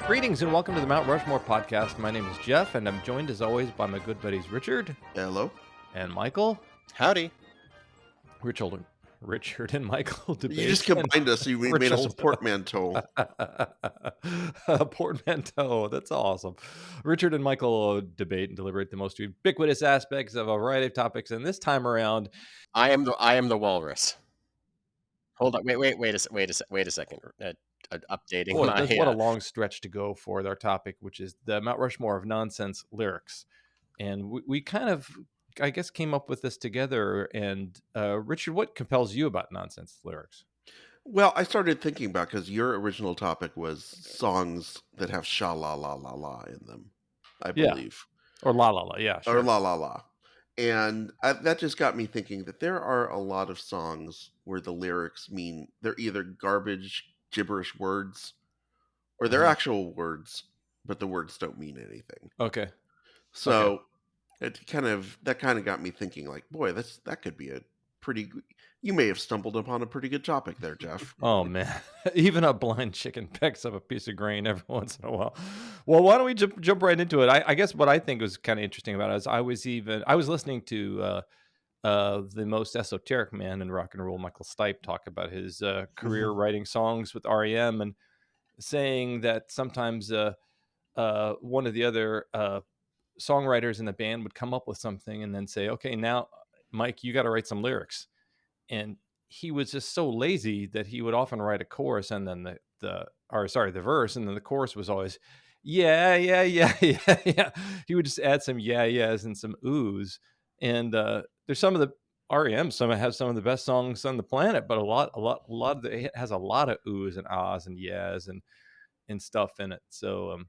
Greetings and welcome to the Mount Rushmore podcast. My name is Jeff, and I'm joined as always by my good buddies Richard Hello. and Michael. Howdy. Richard and Michael debate. You just combined us. You made us a portmanteau. A portmanteau. That's awesome. Richard and Michael debate and deliberate the most ubiquitous aspects of a variety of topics. And this time around, I am the walrus. Hold on. Wait a second. Updating boy, my. what a long stretch to go for our topic, which is the Mount Rushmore of nonsense lyrics. And we kind of, I guess, came up with this together. And Richard, what compels you about nonsense lyrics? Well, I started thinking about, because your original topic was songs that have sha la la la la in them, I believe. Or la la la, yeah. Sure. Or la la la. And that just got me thinking that there are a lot of songs where the lyrics mean they're either garbage, gibberish words, or they're actual words, but the words don't mean anything. Okay. So that kind of got me thinking, like, boy, that could be a pretty. You may have stumbled upon a pretty good topic there, Jeff. Oh man, even a blind chicken picks up a piece of grain every once in a while. Well, why don't we jump right into it? I guess what I think was kind of interesting about it is I was listening to the most esoteric man in rock and roll, Michael Stipe, talk about his career writing songs with REM and saying that sometimes one of the other songwriters in the band would come up with something and then say, okay, now Mike, you got to write some lyrics. And he was just so lazy that he would often write a chorus and then the verse, and then the chorus was always yeah. He would just add some yeahs and some oohs. And there's some of the REM, have some of the best songs on the planet, but a lot of it has a lot of oohs and ahs and yeahs and stuff in it. So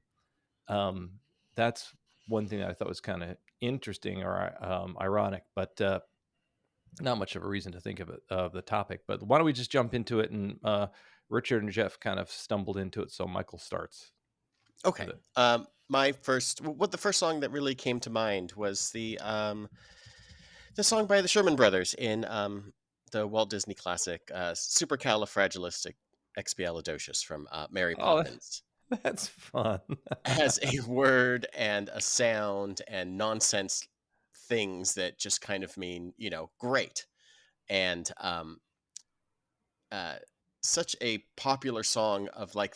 that's one thing that I thought was kind of interesting or ironic, but not much of a reason to think of the topic. But why don't we just jump into it? And Richard and Jeff kind of stumbled into it, so Michael starts. Okay. The first song that really came to mind was the song by the Sherman Brothers in the Walt Disney classic Supercalifragilisticexpialidocious from Mary Poppins. That's fun. Has a word and a sound and nonsense things that just kind of mean, great. And such a popular song of I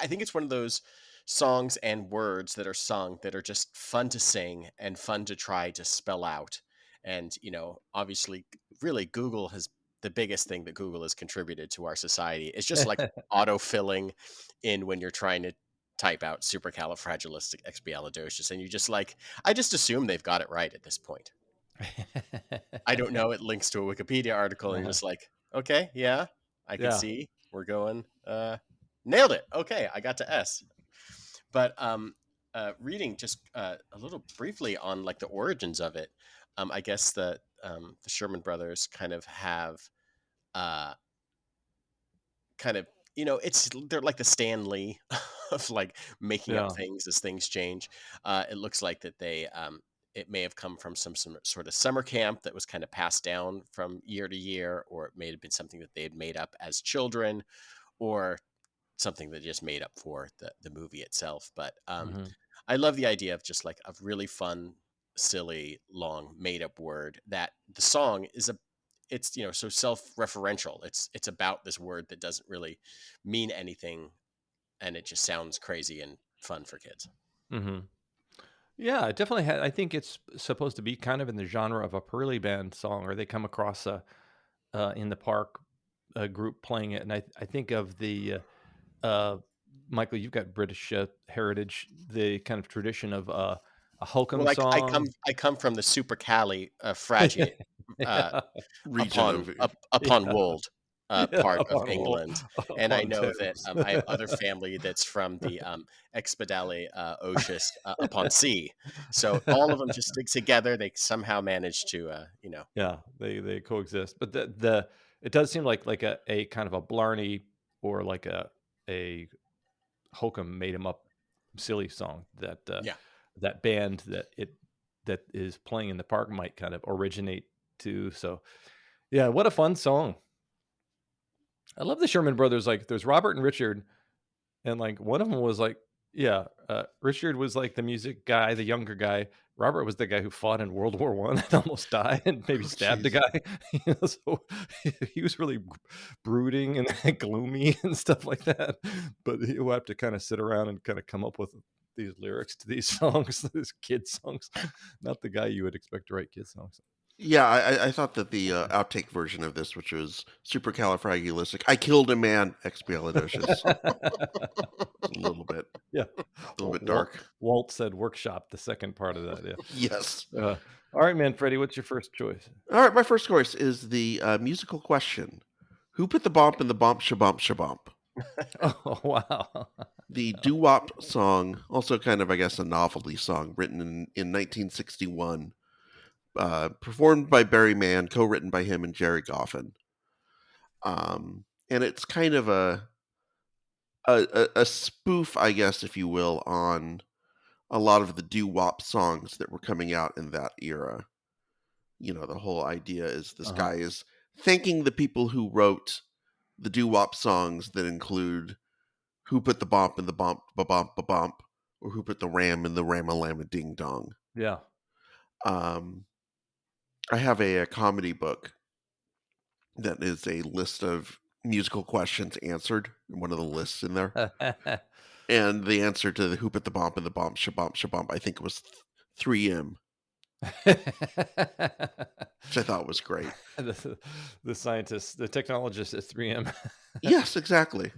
think it's one of those songs and words that are sung that are just fun to sing and fun to try to spell out. And, obviously, really, the biggest thing that Google has contributed to our society is just like auto-filling in when you're trying to type out supercalifragilisticexpialidocious, and you just I just assume they've got it right at this point. I don't know. It links to a Wikipedia article, and you're just like, okay, yeah, I can see we're going. Nailed it. Okay, I got to S. But reading just a little briefly on the origins of it, I guess the Sherman Brothers kind of have they're like the Stan Lee of making up things as things change. It looks like that they it may have come from some sort of summer camp that was kind of passed down from year to year, or it may have been something that they had made up as children, or something that just made up for the movie itself. But I love the idea of just a really fun, silly, long made up word that the song is it's so self-referential. It's about this word that doesn't really mean anything, and it just sounds crazy and fun for kids. Mm-hmm. Yeah, it definitely I think it's supposed to be kind of in the genre of a Pearly Band song, or they come across in the park a group playing it. And I think of the Michael, you've got British heritage, the kind of tradition of a hokum song. I come from the Supercalifragilistic region upon Wold part of England, and I know that I have other family that's from the Expedale upon sea. So all of them just stick together. They somehow manage to, Yeah, they coexist. But it does seem like a kind of a Blarney or like a hokum made him up silly song that that band that is playing in the park might kind of originate to. So yeah, what a fun song. I love the Sherman Brothers. There's Robert and Richard, and one of them was Yeah, Richard was like the music guy, the younger guy. Robert was the guy who fought in World War One and almost died and maybe Oh, stabbed a jeez. guy. So he was really brooding and gloomy and stuff like that. But he would have to kind of sit around and kind of come up with these lyrics to these songs, these kid songs. Not the guy you would expect to write kid songs. Yeah, I thought that the outtake version of this, which was supercalifragilistic, I killed a man, expialidocious, was Yeah. a little bit Walt, dark. Walt said workshop, the second part of that. Yeah. Yes. All right, man, Freddie, what's your first choice? All right, my first choice is the musical question: Who put the bomp in the bomp shabomp shabomp? Oh, wow. The doo-wop song, also kind of, I guess, a novelty song, written in 1961, performed by Barry Mann, co-written by him and Jerry Goffin. And it's kind of a spoof, I guess, if you will, on a lot of the doo-wop songs that were coming out in that era. You know, the whole idea is this Uh-huh. guy is thanking the people who wrote the doo-wop songs that include Who Put the Bomp in the Bomp Ba-Bomp Ba-Bomp, or Who Put the Ram in the Ram-a-Lam-a Ding Dong. Yeah. I have a comedy book that is a list of musical questions answered, one of the lists in there. And the answer to the Who Put the Bomp in the Bomp Shabomp Shabomp, I think it was 3M, which I thought was great. The scientist, the technologist at 3M. Yes, exactly.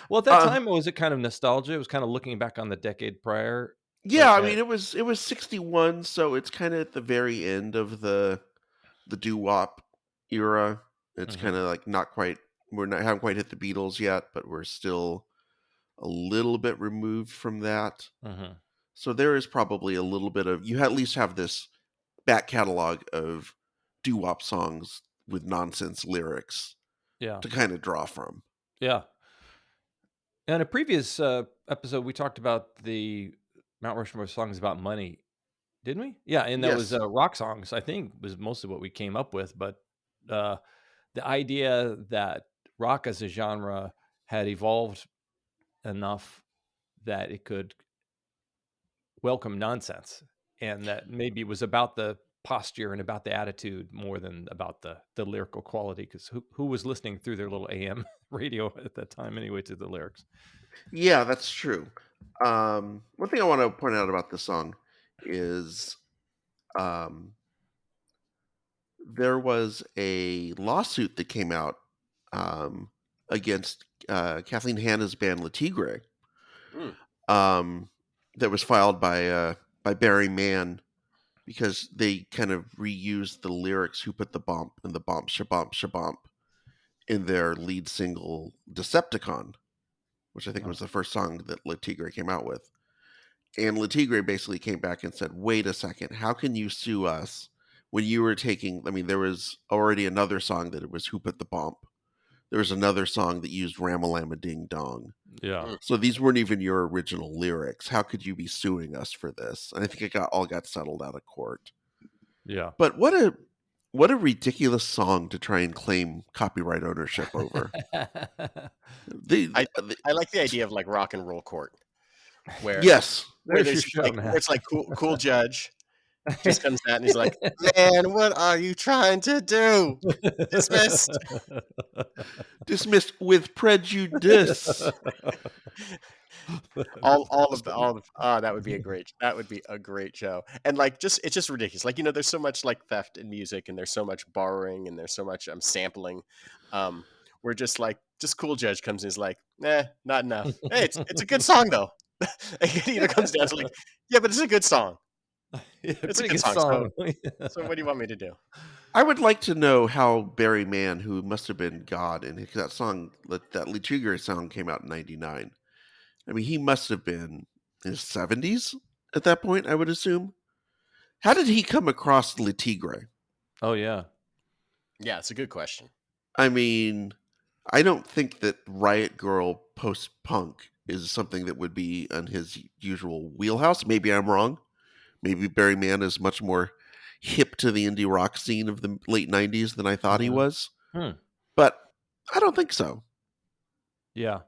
Well, at that time, was it kind of nostalgia? It was kind of looking back on the decade prior. Yeah, Like, I mean it was 61, so it's kind of at the very end of the doo-wop era. It's mhm, kind of like not quite haven't quite hit the Beatles yet, but we're still a little bit removed from that. mhm. So there is probably a little bit of you at least have this back catalog of doo-wop songs with nonsense lyrics Yeah. to kind of draw from. Yeah. In a previous episode, we talked about the Mount Rushmore songs about money, didn't we? Yeah, and that was Yes. rock songs, I think, was mostly what we came up with. But uh, the idea that rock as a genre had evolved enough that it could welcome nonsense, and that maybe it was about the posture and about the attitude more than about the lyrical quality. Because who was listening through their little AM radio at that time anyway to the lyrics? Yeah, that's true. One thing I want to point out about this song is um, there was a lawsuit that came out um, against Kathleen Hanna's band Le Tigre, Mm. that was filed by Barry Mann because they kind of reused the lyrics "Who put the bomp in the bomp shabomp shabomp" in their lead single "Decepticon," which I think Oh, was the first song that Le Tigre came out with. And Le Tigre basically came back and said, "Wait a second, how can you sue us when you were taking?" I mean, there was already another song that it was "Who Put the Bomp." There was another song that used "Ram-a-lam-a Ding Dong." yeah, Mm. So these weren't even your original lyrics. How could you be suing us for this? And I think it got settled out of court. yeah. But what a ridiculous song to try and claim copyright ownership over. The, I the I like the idea of like rock and roll court, where yes, There's your there's show, like man. where it's like cool judge just comes out and he's like, "Man, what are you trying to do? Dismissed." dismissed with prejudice. That would be a great show. And like just it's just ridiculous. Like, there's so much like theft in music, and there's so much borrowing, and there's so much sampling. We're just like cool judge comes in, is like, not enough. Hey, it's a good song though. It comes down to like, yeah, but it's a good song. Yeah, It's a pretty good good song. So song. so what do you want me to do? I would like to know how Barry Mann, who must have been God, and that song, that Le Tigre song came out in '99. I mean, he must have been in his 70s at that point, I would assume. How did he come across Le Tigre? Oh yeah. Yeah, it's a good question. I mean, I don't think that Riot Girl post punk is something that would be in his usual wheelhouse. Maybe I'm wrong. Maybe Barry Mann is much more hip to the indie rock scene of the late '90s than I thought he Mhm. was. Hmm. But I don't think so. Yeah.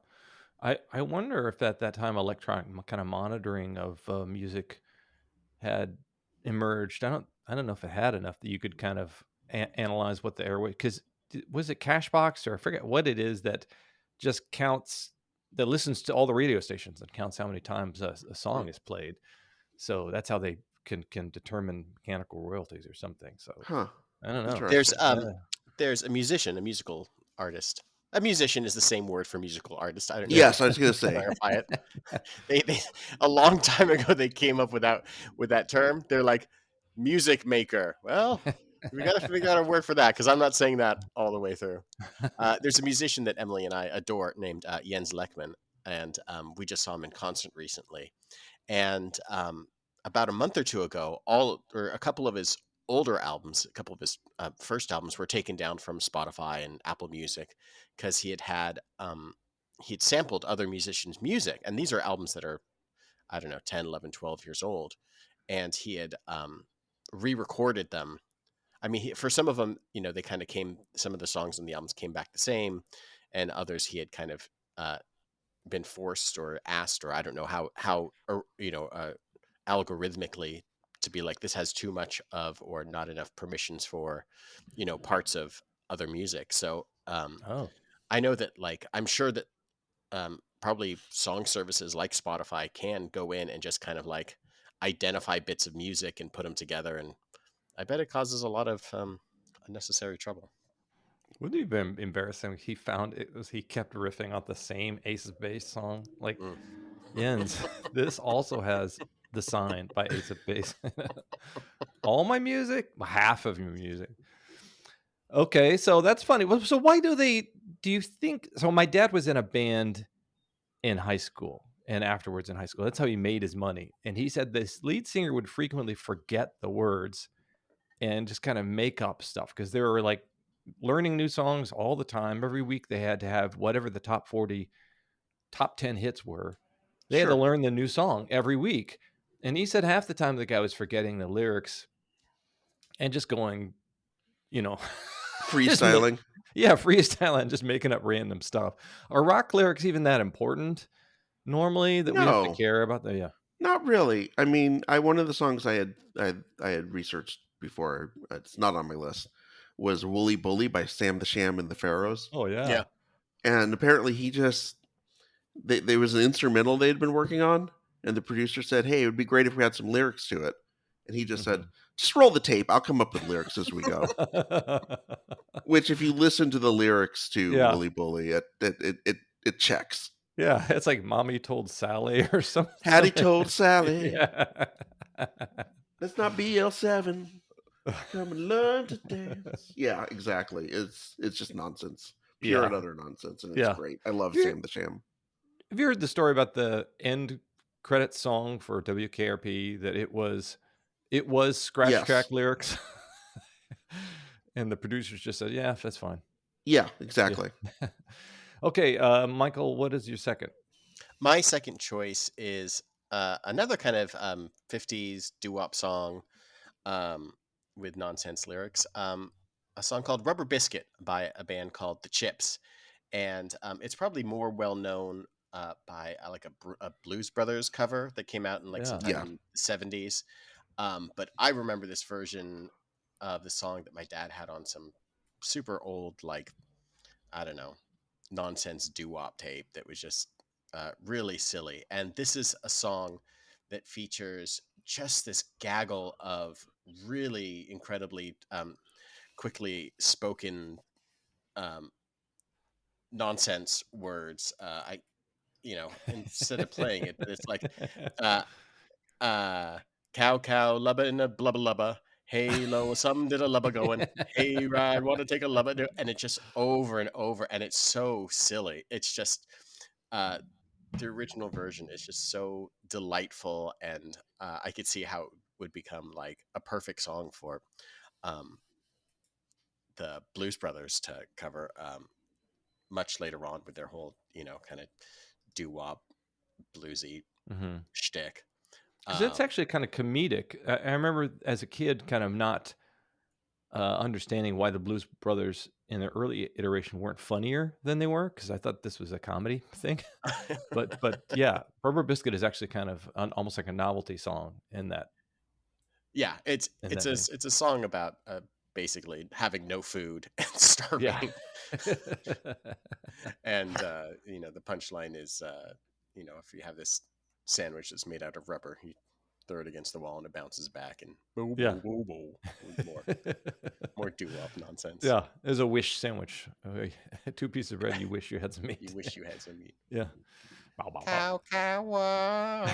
I wonder if at that time electronic kind of monitoring of music had emerged. I don't know if it had enough that you could kind of analyze what the airway, because was it Cashbox or I forget what it is that just counts, that listens to all the radio stations and counts how many times a Hmm. song is played. So that's how they can determine mechanical royalties or something. So Huh. I don't know. There's Interesting. there's a musician, a musical artist. A musician is the same word for musical artist. I don't know if Yes, you I was going to can say. clarify it. They a long time ago they came up with that term. They're like music maker. Well, we got to figure out a word for that because I'm not saying that all the way through. There's a musician that Emily and I adore named Jens Lekman, and we just saw him in concert recently. And about a month or two ago, a couple of his older albums, a couple of his first albums were taken down from Spotify and Apple Music because he'd sampled other musicians' music. And these are albums that are, I don't know, 10, 11, 12 years old. And he had re-recorded them. I mean, for some of them, they kind of some of the songs on the albums came back the same, and others he had kind of been forced or asked, or I don't know how or, algorithmically to be like, this has too much of or not enough permissions for, parts of other music. So Oh, I know that, like, I'm sure that probably song services like Spotify can go in and just kind of like identify bits of music and put them together. And I bet it causes a lot of unnecessary trouble. wouldn't it have been embarrassing? He found it was he kept riffing on the same Ace of Base song. Like, Mm. Jens, this also has The Sign by Ace of Base. All my music, half of your music. Okay, so that's funny. Well, so why do you think so? My dad was in a band in high school and afterwards in high school. That's how he made his money. And he said this lead singer would frequently forget the words and just kind of make up stuff because they were like learning new songs all the time. Every week they had to have whatever the top 40, top 10 hits were. They had to Sure. learn the new song every week. And he said half the time the guy was forgetting the lyrics and just going, you know, just Freestyling. freestyle and just making up random stuff. Are rock lyrics even that important normally that we have to No, care about? The Yeah. not really. I mean, one of the songs I had researched before, it's not on my list, was "Woolly Bully" by Sam the Sham and the Pharaohs. Oh Yeah. yeah. And apparently there was an instrumental they'd been working on, and the producer said, "Hey, it would be great if we had some lyrics to it." And he just said, Mhm. "Just roll the tape. I'll come up with lyrics as we go." Which, if you listen to the lyrics to Yeah. "Woolly Bully," it checks. Yeah, it's like Mommy Told Sally or Hattie something. told Sally, Yeah. "Let's not be L7. Come and learn to dance." Yeah, exactly. It's just nonsense, pure and Yeah. utter nonsense, and it's Yeah. great. I love Have you Sam the Sham. have you heard the story about the end credits song for WKRP, that it was scratch track Yes, lyrics? And the producers just said, "Yeah, that's fine." yeah, Yeah. exactly. Okay, Michael, what is your second? My second choice is another kind of 50s doo-wop song um, with nonsense lyrics. A song called Rubber Biscuit by a band called The Chips. And it's probably more well known by like a Blues Brothers cover that came out in like Yeah. sometime Yeah, in the 70s. But I remember this version of the song that my dad had on some super old, like, I don't know, nonsense doo-wop tape that was just really silly. And this is a song that features just this gaggle of really incredibly quickly spoken um, nonsense words. Instead of playing it, but it's like, uh, uh, cow, cow, lubba in a blubba lubba. Hey, lo, some did a lubba going. Hey, ride, want to take a lubba? And it's just over and over, and it's so silly. It's just uh, the original version is just so delightful, and I could see how it would become like a perfect song for um, the Blues Brothers to cover much later on with their whole, kind of doo-wop bluesy Mhm. shtick. 'Cause it's Um, actually kinda comedic. I remember as a kid kind of not understanding why the Blues Brothers in the early iteration weren't funnier than they were, because I thought this was a comedy thing. But yeah, Rubber Biscuit is actually kind of almost like a novelty song in that Yeah, it's in it's that a vein. it's a song about basically having no food and Yeah. starving. And the punchline is if you have this sandwich that's made out of rubber, you throw it against the wall and it bounces back and boo Yeah. boo boo boo. More doo-wop nonsense. Yeah, it was a wish sandwich. 2 pieces of bread. You wish you had some meat. You wish you had some meat. Yeah. Bow, bow, bow. Cow, cow, wow.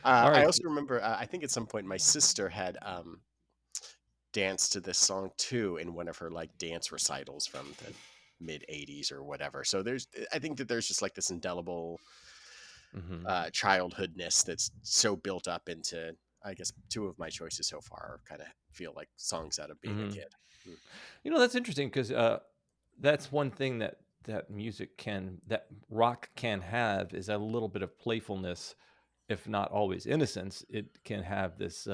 All I right. also remember, I think at some point my sister had danced to this song too in one of her like dance recitals from the mid 80s or whatever. So I think that there's just like this indelible Mhm. childhoodness that's so built up into, I guess, 2 of my choices so far kind of feel like songs out of being a Mhm. kid. That's interesting, because that's one thing that that rock can have, is a little bit of playfulness, if not always innocence. It can have this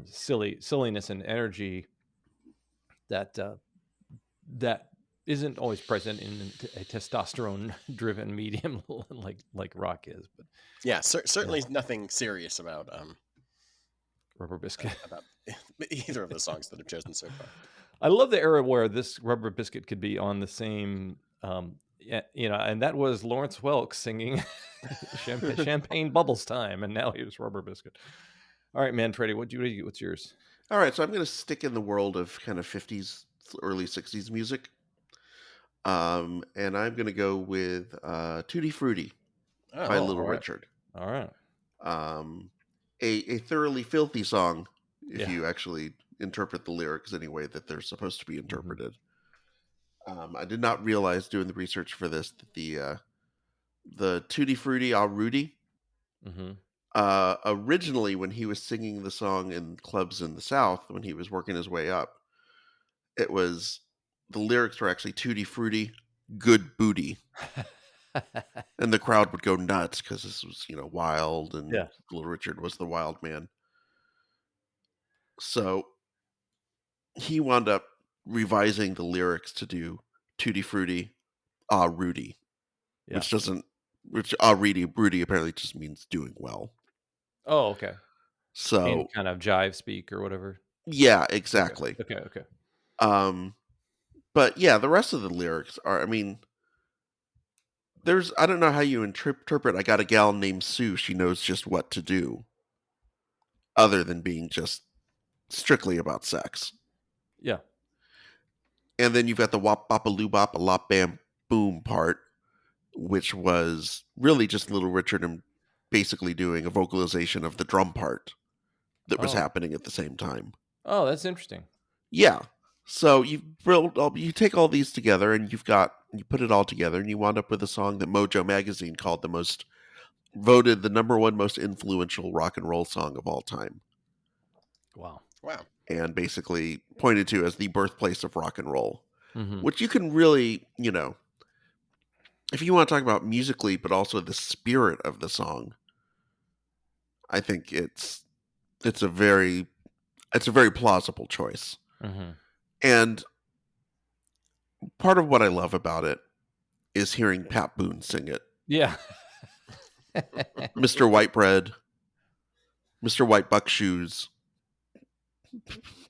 silliness and energy that that isn't always present in a testosterone driven medium like rock is. But Yeah, yeah, certainly nothing serious about Rubber Biscuit. about either of the songs that I've chosen so far. I love the era where this Rubber Biscuit could be on the same, and that was Lawrence Welk singing Champagne Bubbles Time, and now here's Rubber Biscuit. All right, man, Freddie, what's yours? All right, so I'm going to stick in the world of kind of 50s, early 60s music. And I'm going to go with Tutti Frutti by Oh, Little All right, Richard. all right, Um, a thoroughly filthy song, if yeah. you actually interpret the lyrics any way that they're supposed to be Mhm. interpreted. I did not realize doing the research for this that the Tutti Frutti Au Rudy, Mhm. originally when he was singing the song in clubs in the South, when he was working his way up, the lyrics were actually Tutti Frutti, good booty. And the crowd would go nuts because this was, wild, and Yeah. Little Richard was the wild man. So he wound up revising the lyrics to do Tutti Frutti, Ah Rudy, Yeah. which Rudy apparently just means doing well. Oh, okay. In So kind of jive speak or whatever. yeah, Okay. exactly. Okay. But yeah, the rest of the lyrics are, I mean, I don't know how you interpret I got a gal named Sue, she knows just what to do, other than being just strictly about sex. Yeah. And then you've got the wop bop a loo bop a lop bam boom part, which was really just Little Richard and basically doing a vocalization of the drum part that was Oh. happening at the same time. Oh, that's interesting. Yeah. So you take all these together and you put it all together and you wound up with a song that Mojo Magazine called voted the number 1 most influential rock and roll song of all time, Wow. and basically pointed to as the birthplace of rock and roll, Mhm. which you can really, if you want to talk about musically, but also the spirit of the song, I think it's a very plausible choice. Mhm. And part of what I love about it is hearing Pat Boone sing it. Yeah. Mr. Whitebread, Mr. White Buck Shoes,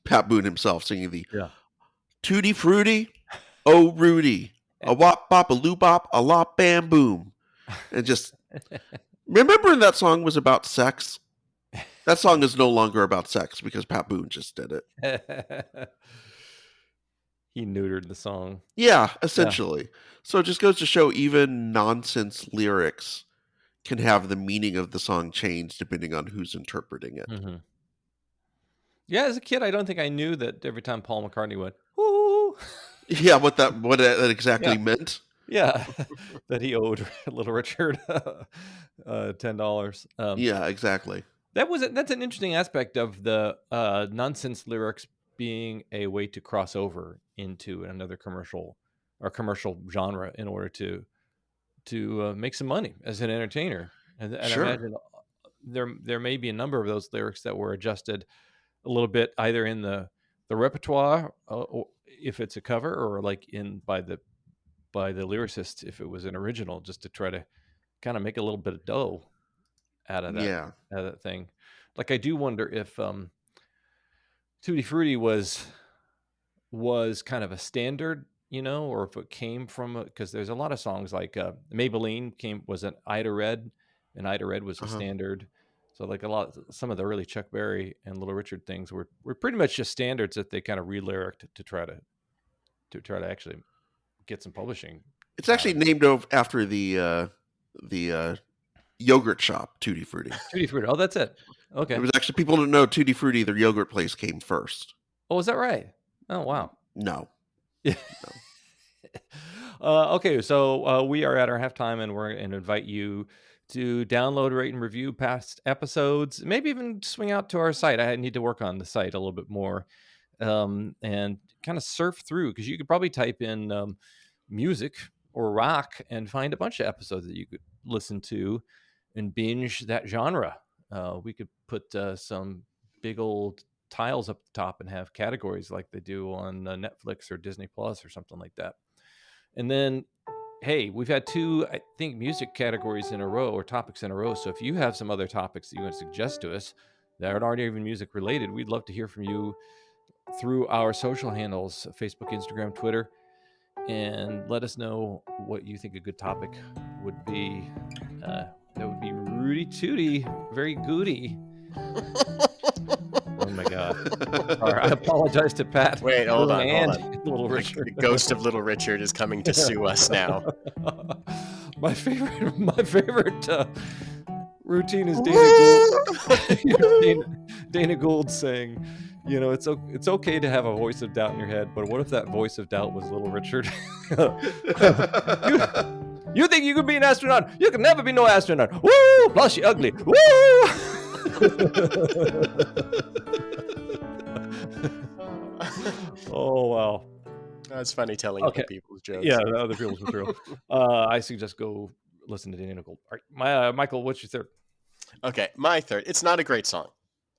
Pat Boone himself singing the Yeah. Tutti Frutti, oh Rudy, a wop bop a loo bop a lop bam boom. And just remember that song was about sex? That song is no longer about sex because Pat Boone just did it. He neutered the song. Yeah, Yeah. essentially. So it just goes to show even nonsense lyrics can have the meaning of the song change depending on who's interpreting it. Mhm. Yeah, as a kid, I don't think I knew that every time Paul McCartney went, "Woo!" Yeah, what that exactly Yeah. meant. Yeah, that he owed Little Richard $10. Yeah, exactly. That's an interesting aspect of the nonsense lyrics being a way to cross over into another commercial genre in order to make some money as an entertainer. And I Sure. imagine there may be a number of those lyrics that were adjusted a little bit, either in the the repertoire, or if it's a cover, or like in by the lyricist if it was an original, just to try to kind of make a little bit of dough Yeah. out of that thing. Like I do wonder if Tutti Frutti was kind of a standard, or if it came from, because there's a lot of songs like Maybelline was an Ida Red, and Ida Red was a Uh-huh. standard. So like some of the early Chuck Berry and Little Richard things were pretty much just standards that they kind of re-lyriced to try to actually get some publishing It's out actually of it. named after the yogurt shop, Tutti Frutti. Tutti Frutti. Oh, that's it. It Okay. was actually, people don't know, Tutti Frutti, their yogurt place, came first. Oh, is that right? Oh, wow. No. Yeah. Okay, so we are at our halftime, and we're going to invite you to download, rate, and review past episodes. Maybe even swing out to our site. I need to work on the site a little bit more, and kind of surf through, because you could probably type in music or rock and find a bunch of episodes that you could listen to and binge that genre. We could put some big old tiles up the top and have categories like they do on Netflix or Disney Plus or something like that. And then, hey, we've had 2, I think, music categories in a row, or topics in a row. So if you have some other topics that you want to suggest to us that aren't even music related, we'd love to hear from you through our social handles, Facebook, Instagram, Twitter, and let us know what you think a good topic would be. That would be Rudy Tooty, very goody. Oh my God. All right, I apologize to Pat. Wait, hold on. Little Richard. The ghost of Little Richard is coming to sue us now. My favorite routine is Dana Gould saying, it's okay to have a voice of doubt in your head, but what if that voice of doubt was Little Richard? You think you could be an astronaut? You can never be no astronaut. Woo! Plus you're ugly. Woo! Oh, wow. That's funny telling other people's jokes. Yeah, other people's material. I suggest go listen to Dana Gould. All right, Michael, what's your third? Okay, my third. It's not a great song.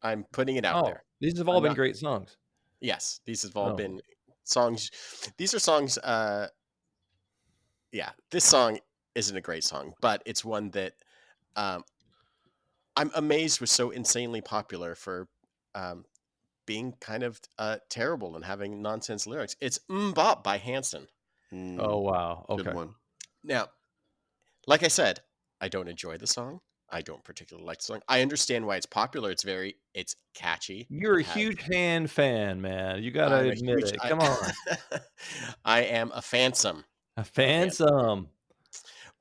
I'm putting it out there. These have all been great songs. Yes, these have all been songs. These are songs. Yeah, this song isn't a great song, but it's one that I'm amazed was so insanely popular for being kind of terrible and having nonsense lyrics. It's Bop by Hanson. Oh, wow. Okay. Good one. Now, like I said, I don't enjoy the song. I don't particularly like the song. I understand why it's popular. It's catchy. You're a huge fan, man. You gotta admit it. Come on. I am a fansome. A fansome.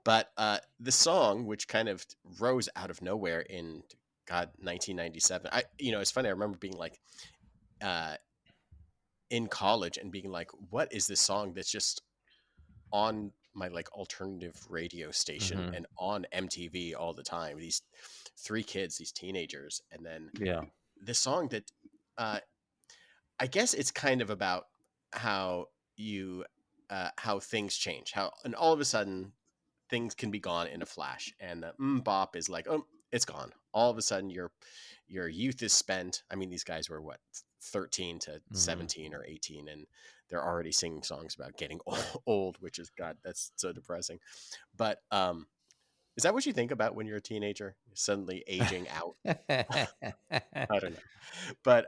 But the song, which kind of rose out of nowhere in 1997. It's funny. I remember being like in college and being like, "What is this song that's just on my like alternative radio station and on MTV all the time?" These 3 kids, these teenagers, and then this song that I guess it's kind of about how how things change, and all of a sudden things can be gone in a flash, and the bop is like, oh, it's gone. All of a sudden your youth is spent. I mean, these guys were what, 13 to 17 or 18, and they're already singing songs about getting old, which is, God, that's so depressing. But is that what you think about when you're a teenager, suddenly aging out? I don't know. But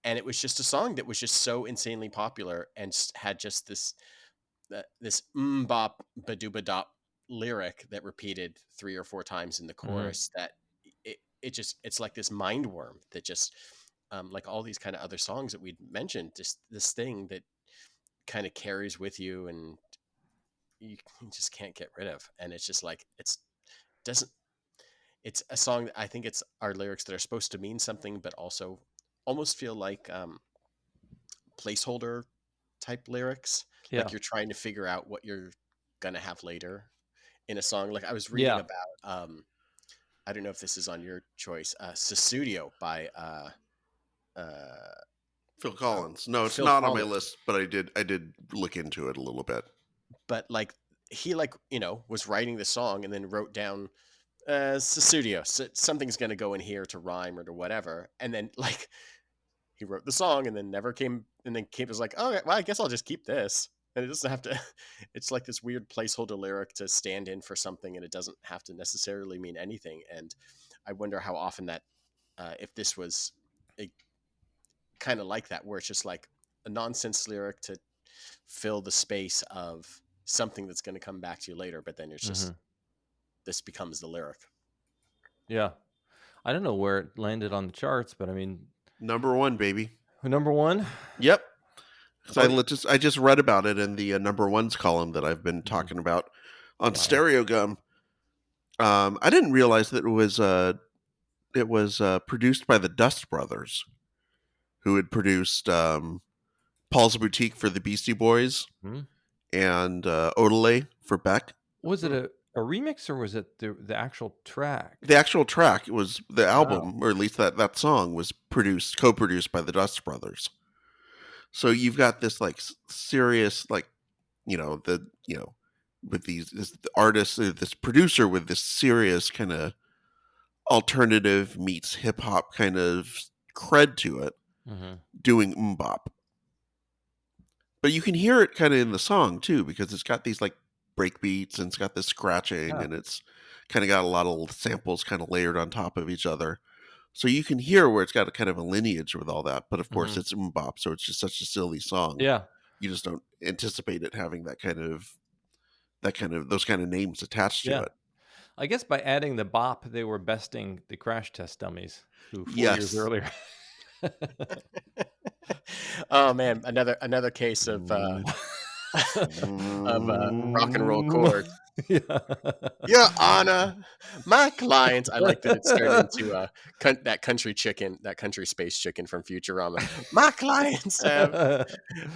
and it was just a song that was just so insanely popular and had just this bop badooba dop lyric that repeated 3 or 4 times in the chorus, that it's like this mind worm that just like all these kind of other songs that we'd mentioned, just this thing that kind of carries with you and you just can't get rid of. And it's just like, it's a song that I think it's our lyrics that are supposed to mean something, but also almost feel like placeholder type lyrics. Like you're trying to figure out what you're gonna have later in a song. Like I was reading about I don't know if this is on your choice, Sussudio by Phil Collins. No, it's Phil not Collins. on my list, but I did look into it a little bit. But like he was writing the song and then wrote down Sussudio, so something's gonna go in here to rhyme or to whatever, and then like he wrote the song and then never came, and then was like, oh, well, I guess I'll just keep this. And it doesn't have to, it's like this weird placeholder lyric to stand in for something, and it doesn't have to necessarily mean anything. And I wonder how often that, if this was a kind of like that, where it's just like a nonsense lyric to fill the space of something that's going to come back to you later, but then it's just, this becomes the lyric. Yeah. I don't know where it landed on the charts, but I mean, number 1, baby. Number 1? Yep. So I just read about it in the number ones column that I've been talking about on Stereo Gum. I didn't realize that it was produced by the Dust Brothers, who had produced Paul's Boutique for the Beastie Boys and Odelay for Beck. Was it a remix, or was it the actual track? The actual track was the album, or at least that song was co-produced by the Dust Brothers. So you've got this like serious, like, with this artist, this producer with this serious kind of alternative meets hip hop kind of cred to it, doing mbop. But you can hear it kind of in the song too, because it's got these like break beats and it's got this scratching and it's kind of got a lot of samples kind of layered on top of each other. So you can hear where it's got a kind of a lineage with all that, but of course it's mbop, so it's just such a silly song. Yeah, you just don't anticipate it having those kind of names attached to it. I guess by adding the bop, they were besting the Crash Test Dummies, who 4 years earlier. Oh man, another case of rock and roll chord. Your Honor, my clients. I like that it's turned into that country space chicken from Futurama. My clients have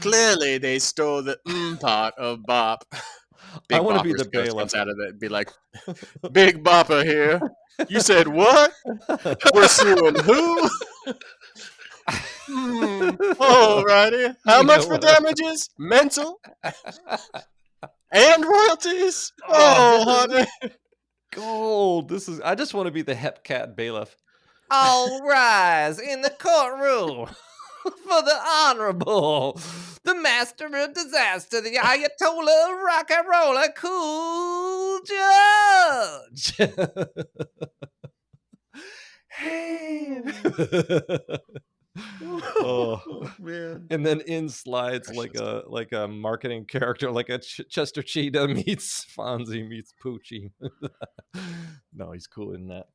clearly they stole the part of bop. Big I want to be Bopper's the ghost bailiff. comes out of it and be like, Big Bopper here. You said what? We're suing who? Alrighty. How much for damages? Mental? And royalties? Oh, honey. Gold. I just want to be the Hep Cat bailiff. All rise in the courtroom for the Honorable, the Master of Disaster, the Ayatollah of Rock and Roller, Cool Judge. Hey. Oh man! And then in slides like a marketing character, like a Chester Cheetah meets Fonzie meets Poochie. No, he's cool in that.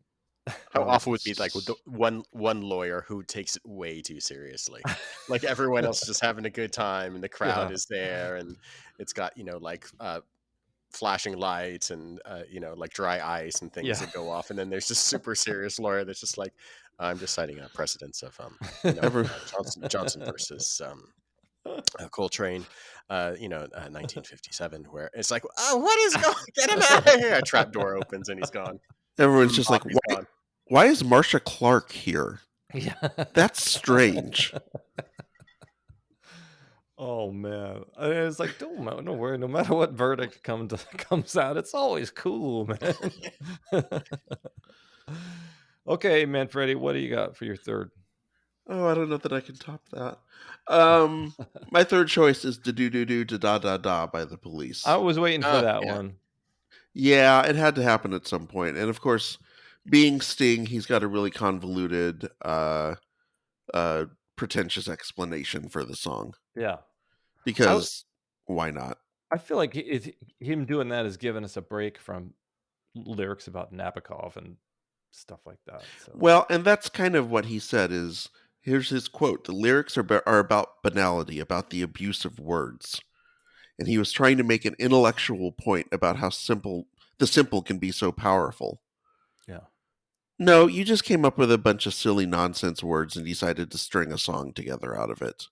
How awful would be like with the one lawyer who takes it way too seriously. Like everyone else is just having a good time and the crowd is there and it's got flashing lights and like dry ice and things that go off, and then there's this super serious lawyer that's just like, I'm just citing a precedence of Johnson versus Coltrane, 1957, where it's like, oh, what is going? Get him out of here! A trap door opens and he's gone. Everyone's just like, why is Marsha Clark here? Yeah, that's strange. Oh man, it's like don't worry. No matter what verdict comes out, it's always cool, man. Okay, Manfredi, what do you got for your third? Oh, I don't know that I can top that. My third choice is "Da Do Do Do Da Da Da" by the Police. I was waiting for that one. Yeah, it had to happen at some point, and of course, being Sting, he's got a really convoluted, pretentious explanation for the song. Yeah. Because why not? I feel like him doing that has given us a break from lyrics about Nabokov and stuff like that. So. Well, and that's kind of what he said here's his quote: "The lyrics are about banality, about the abuse of words." And he was trying to make an intellectual point about how the simple can be so powerful. Yeah. No, you just came up with a bunch of silly nonsense words and decided to string a song together out of it.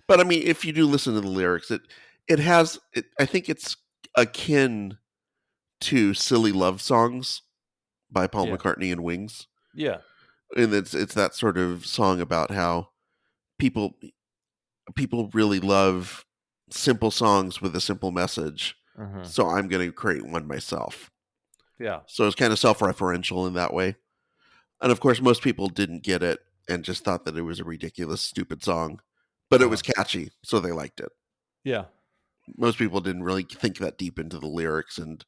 But I mean, if you do listen to the lyrics, I think it's akin to Silly Love Songs by Paul McCartney and Wings. Yeah. And it's that sort of song about how people really love simple songs with a simple message. Mm-hmm. So I'm going to create one myself. Yeah. So it's kind of self-referential in that way. And of course, most people didn't get it and just thought that it was a ridiculous, stupid song, but it was catchy, so they liked it. Yeah. Most people didn't really think that deep into the lyrics, and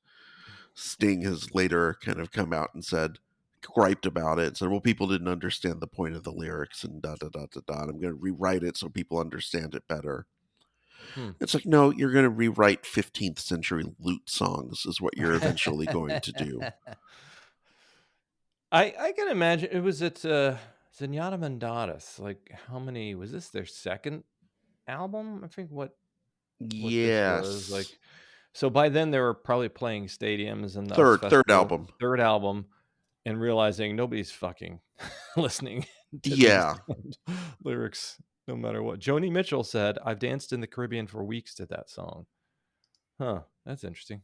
Sting has later kind of come out and griped about it, said, well, people didn't understand the point of the lyrics, and da-da-da-da-da, and I'm going to rewrite it so people understand it better. It's like, no, you're going to rewrite 15th century lute songs is what you're eventually going to do. I can imagine it was at Zenyatta Mendadas. Like, how many was this? Their second album? I think what this was like. Yes. So by then they were probably playing stadiums and Third album. third album, and realizing nobody's fucking listening to Yeah. these lyrics, no matter what. Joni Mitchell said, "I've danced in the Caribbean for weeks to that song." Huh, that's interesting.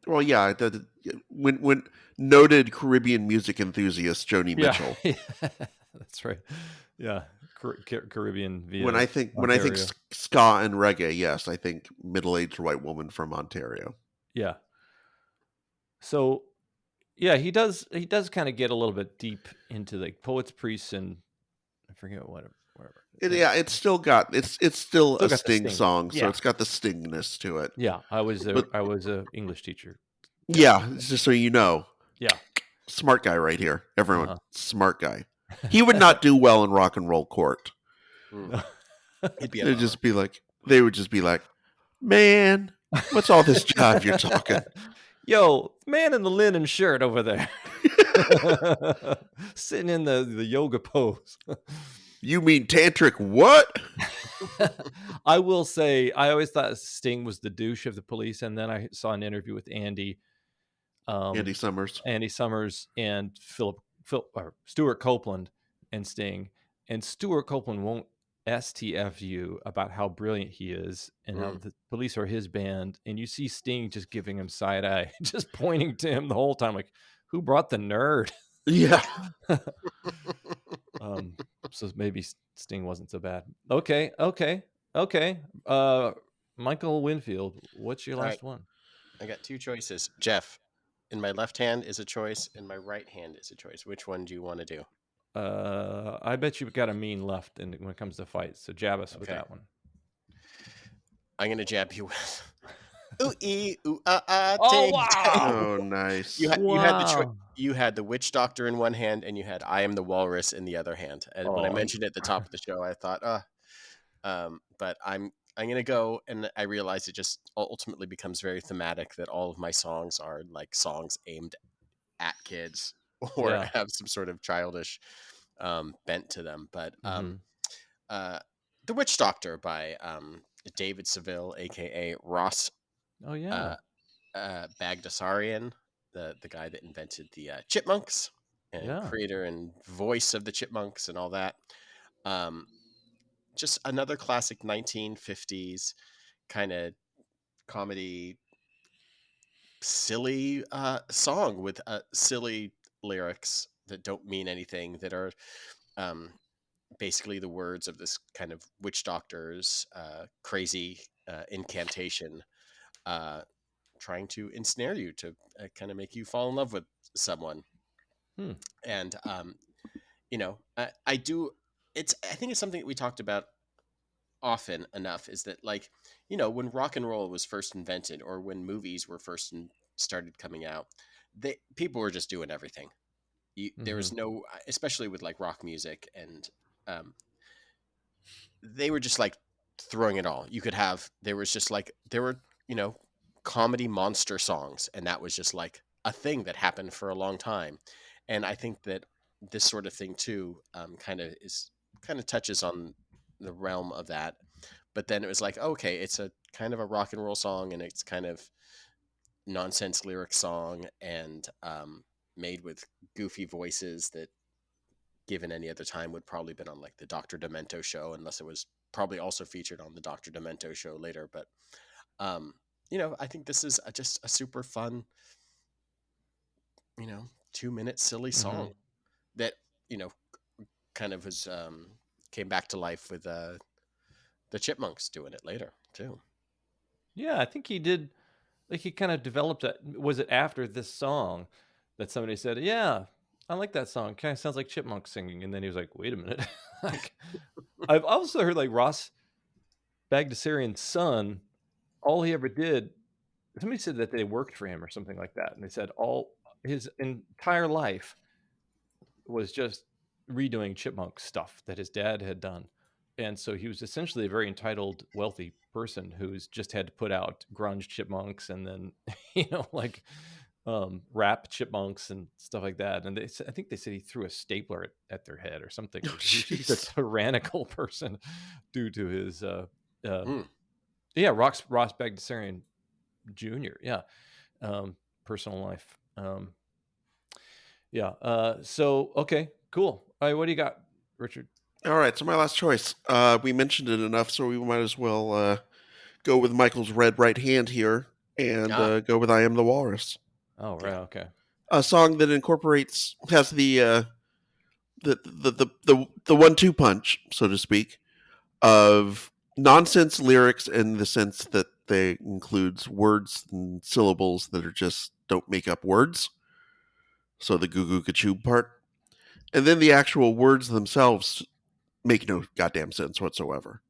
Well, yeah, when noted Caribbean music enthusiast Joni Mitchell. Yeah, that's right. Yeah, Caribbean via When I think ska and reggae, yes, I think middle-aged white woman from Ontario. Yeah. So, yeah, he does kind of get a little bit deep into like poets, priests, and I forget whatever. It's still got it's still a got the Sting sting. song, so Yeah. it's got the Stingness to it. Yeah, I was a English teacher. Yeah, just so you know. Yeah. Smart guy right here. Everyone, smart guy. He would not do well in rock and roll court. They would just be like, man, what's all this jive you're talking? Yo, man in the linen shirt over there. Sitting in the yoga pose. You mean tantric what? I will say, I always thought Sting was the douche of the Police, and then I saw an interview with Andy Summers and Stuart Copeland and Sting, and Stuart Copeland won't STF you about how brilliant he is and how the Police are his band, and you see Sting just giving him side eye, just pointing to him the whole time, like, who brought the nerd? Yeah. So maybe Sting wasn't so bad. Okay. Michael Winfield, what's your last one? I got two choices. Jeff, in my left hand is a choice, in my right hand is a choice. Which one do you want to do? I bet you've got a mean left when it comes to fights, so jab us with that one. I'm going to jab you with ooh-ee, ooh-ah-ah, oh, wow. Oh, nice. You had the Witch Doctor in one hand, and you had I Am the Walrus in the other hand. And when I mentioned it at the top of the show, I thought, but I'm going to go, and I realize it just ultimately becomes very thematic that all of my songs are like songs aimed at kids or have some sort of childish bent to them. But The Witch Doctor by David Seville, a.k.a. Ross Bagdasarian, the guy that invented the Chipmunks and creator and voice of the Chipmunks and all that. Just another classic 1950s kind of comedy, silly song with silly lyrics that don't mean anything, that are basically the words of this kind of witch doctor's crazy incantation, trying to ensnare you to kind of make you fall in love with someone. And I think it's something that we talked about often enough, is that, like, when rock and roll was first invented, or when movies were first started coming out, people were just doing everything. There was no, especially with like rock music, and they were just like throwing it all. There were comedy monster songs, and that was just like a thing that happened for a long time. And I think that this sort of thing too kind of touches on the realm of that. But then it was like, okay, it's a kind of a rock and roll song, and it's kind of nonsense lyric song, and made with goofy voices that, given any other time, would probably been on like the Dr. Demento show, unless it was probably also featured on the Dr. Demento show later. But I think this is just a super fun 2-minute silly song that kind of was came back to life with the Chipmunks doing it later too. Yeah, I think he did. Like, he kind of developed that. Was it after this song that somebody said, yeah, I like that song. Kind of sounds like chipmunks singing. And then he was like, wait a minute. Like, I've also heard like Ross Bagdasarian's son, all he ever did, somebody said that they worked for him or something like that. And they said all his entire life was just redoing chipmunk stuff that his dad had done. And so he was essentially a very entitled, wealthy person who's just had to put out grunge chipmunks and then, like rap chipmunks and stuff like that. And I think they said he threw a stapler at their head or something. Oh, He was just a jeez. tyrannical person due to his, Hmm. Ross Bagdasarian Jr. Yeah. Personal life. So, okay, cool. All right. What do you got, Richard? All right, so my last choice. We mentioned it enough, so we might as well go with Michael's red right hand here and Ah, go with "I Am the Walrus," Oh, right. yeah. Okay. a song that has the 1-2 punch, so to speak, of nonsense lyrics in the sense that they includes words and syllables that are just don't make up words. So the goo goo gachoo part, and then the actual words themselves make no goddamn sense whatsoever.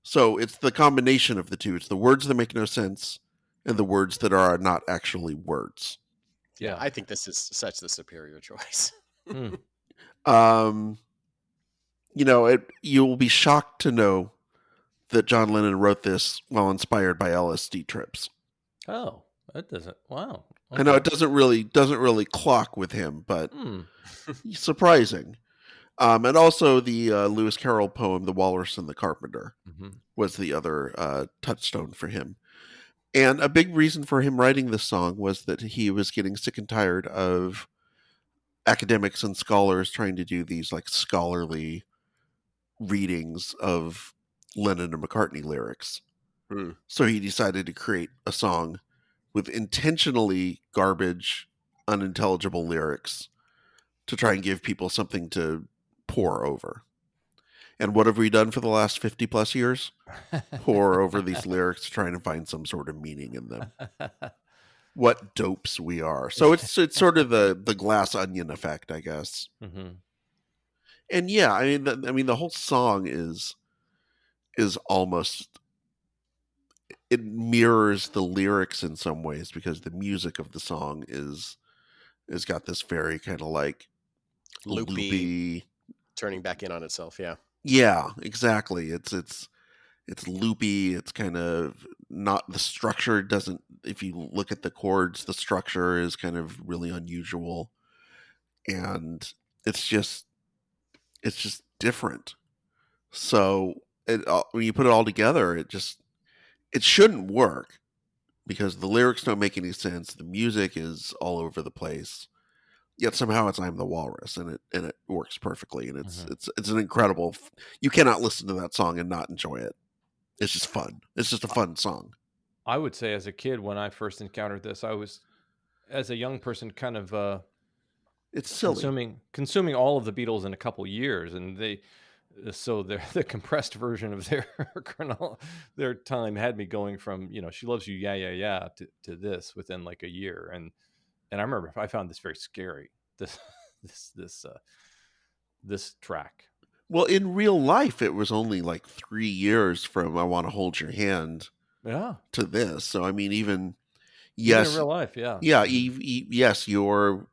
So it's the combination of the two. It's the words that make no sense and the words that are not actually words. Yeah, Yeah. I think this is such the superior choice. Hmm. Um, you'll be shocked to know that John Lennon wrote this while inspired by LSD trips. Oh, that doesn't. Wow. I know Okay. it doesn't really clock with him, but Hmm. surprising. And also the Lewis Carroll poem "The Walrus and the Carpenter" Mm-hmm. was the other touchstone for him. And a big reason for him writing this song was that he was getting sick and tired of academics and scholars trying to do these like scholarly readings of Lennon and McCartney lyrics. Hmm. So he decided to create a song with intentionally garbage, unintelligible lyrics to try and give people something to pore over. And what have we done for the last 50 plus years? Pore over these lyrics trying to find some sort of meaning in them. What dopes we are. So it's sort of the glass onion effect, I guess. Mm-hmm. And yeah, the whole song is almost, it mirrors the lyrics in some ways because the music of the song is got this very kind of like Loopy, loopy. turning back in on itself. Yeah. Yeah, exactly. It's loopy. It's kind of not, the structure doesn't, if you look at the chords, the structure is kind of really unusual, and it's just different. So when you put it all together, it shouldn't work because the lyrics don't make any sense. The music is all over the place. Yet somehow it's "I'm the Walrus" and it works perfectly, and Mm-hmm. it's an incredible. You cannot listen to that song and not enjoy it. It's just fun. It's just a fun song. I would say as a kid, when I first encountered this, I was, as a young person, kind of It's silly. consuming all of the Beatles in a couple years, and so the compressed version of their their time had me going from She Loves You, yeah, yeah, yeah, to this within like a year, and I remember I found this very scary. This this this uh, this track. Well, in real life, it was only like 3 years from "I Want to Hold Your Hand" Yeah, to this. So I mean, even even in yes, real life, yeah. yeah, Hmm. yes, your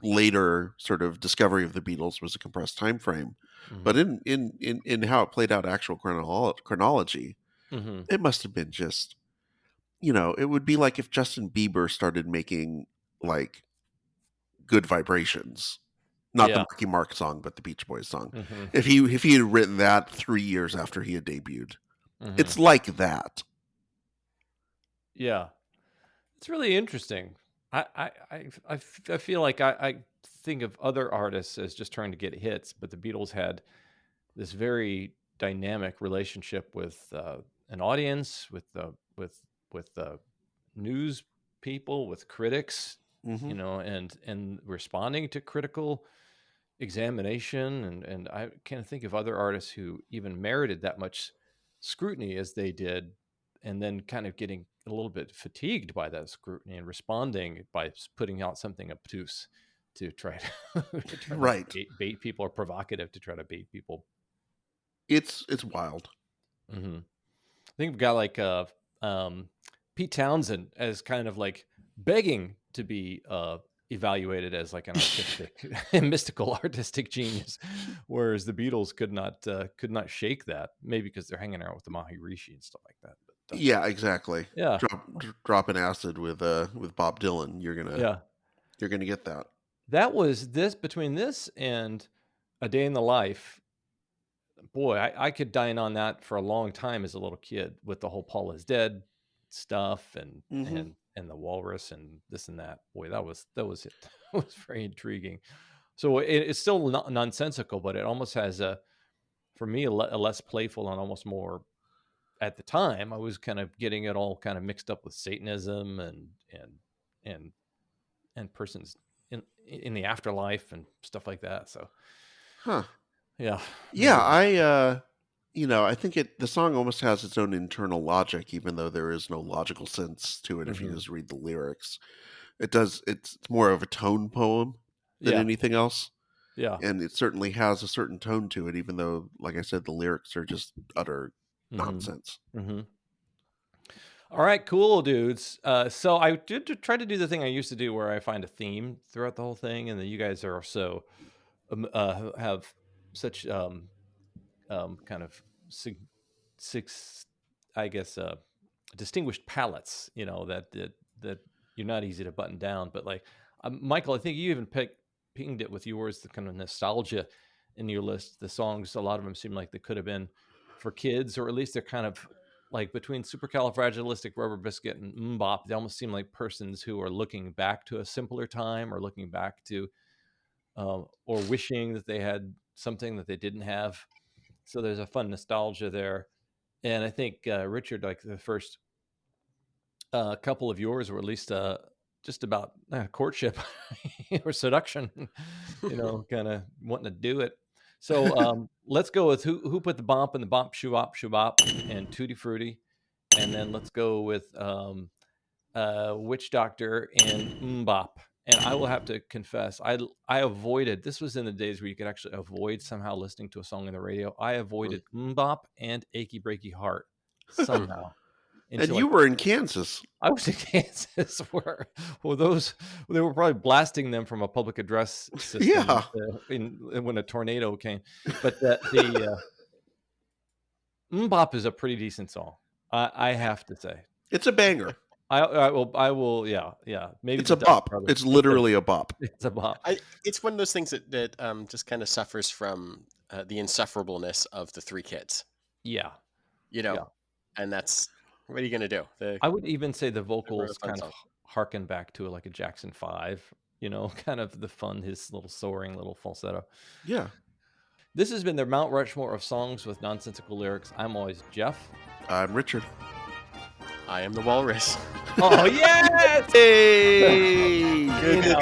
later sort of discovery of the Beatles was a compressed time frame, but Hmm. in how it played out actual chronology, Hmm. it must have been just, it would be like if Justin Bieber started making like "Good Vibrations," not the Yeah. Marky Mark song, but the Beach Boys song. Hmm. If he had written that 3 years after he had debuted, Hmm. it's like that. Yeah. It's really interesting. I feel like I think of other artists as just trying to get hits, but the Beatles had this very dynamic relationship with an audience, with news people, with critics, Hmm. and responding to critical examination, and I can't think of other artists who even merited that much scrutiny as they did, and then kind of getting a little bit fatigued by that scrutiny and responding by putting out something obtuse to try to, Right. bait people, or provocative to try to bait people. It's wild. I think we've got like Pete Townsend as kind of like begging to be evaluated as like an artistic, mystical artistic genius, whereas the Beatles could not shake that. Maybe because they're hanging out with the Maharishi and stuff like that. But Yeah, exactly. yeah, Drop an acid with Bob Dylan. You're gonna get that. That was this between this and A Day in the Life. Boy, I could dine on that for a long time as a little kid with the whole Paul is Dead stuff and the Walrus and this and that. Boy, that was it. That was very intriguing. So it's still not nonsensical, but it almost has for me a less playful and almost more. At the time, I was kind of getting it all kind of mixed up with Satanism and persons in the afterlife and stuff like that. So, yeah. I think the song almost has its own internal logic, even though there is no logical sense to it if you just read the lyrics. It does. It's more of a tone poem than anything else. Yeah, and it certainly has a certain tone to it, even though, like I said, the lyrics are just utter nonsense. All right, cool, dudes. So I did try to do the thing I used to do, where I find a theme throughout the whole thing, and then you guys are so have such kind of distinguished palettes, that you're not easy to button down. But like Michael, I think you even pinged it with yours, the kind of nostalgia in your list. The songs, a lot of them seem like they could have been for kids, or at least they're kind of like between Supercalifragilistic Rubber Biscuit and Mbop. They almost seem like persons who are looking back to a simpler time, or looking back to or wishing that they had something that they didn't have. So there's a fun nostalgia there. And I think Richard, like the first couple of yours were at least just about courtship or seduction, kind of wanting to do it. So let's go with who put the bump in the bump, shoo-bop, and Tutti Frutti. And then let's go with Witch Doctor and Mbop. And I will have to confess, I avoided, this was in the days where you could actually avoid somehow listening to a song on the radio. I avoided Mbop and Achy Breaky Heart somehow. And you were in Kansas. I was in Kansas, where they were probably blasting them from a public address system when a tornado came. But the Mbop is a pretty decent song, I have to say. It's a banger. I will. Yeah. Maybe it's a bop. It's literally a bop. It's a bop. It's one of those things that just kind of suffers from the insufferableness of the three kids. Yeah. And that's, what are you going to do? I would even say the vocals kind of harken back to like a Jackson 5, kind of the fun, his little soaring little falsetto. Yeah. This has been the Mount Rushmore of songs with nonsensical lyrics. I'm always Jeff. I'm Richard. I am the Walrus. Oh, yes! Hey! Good,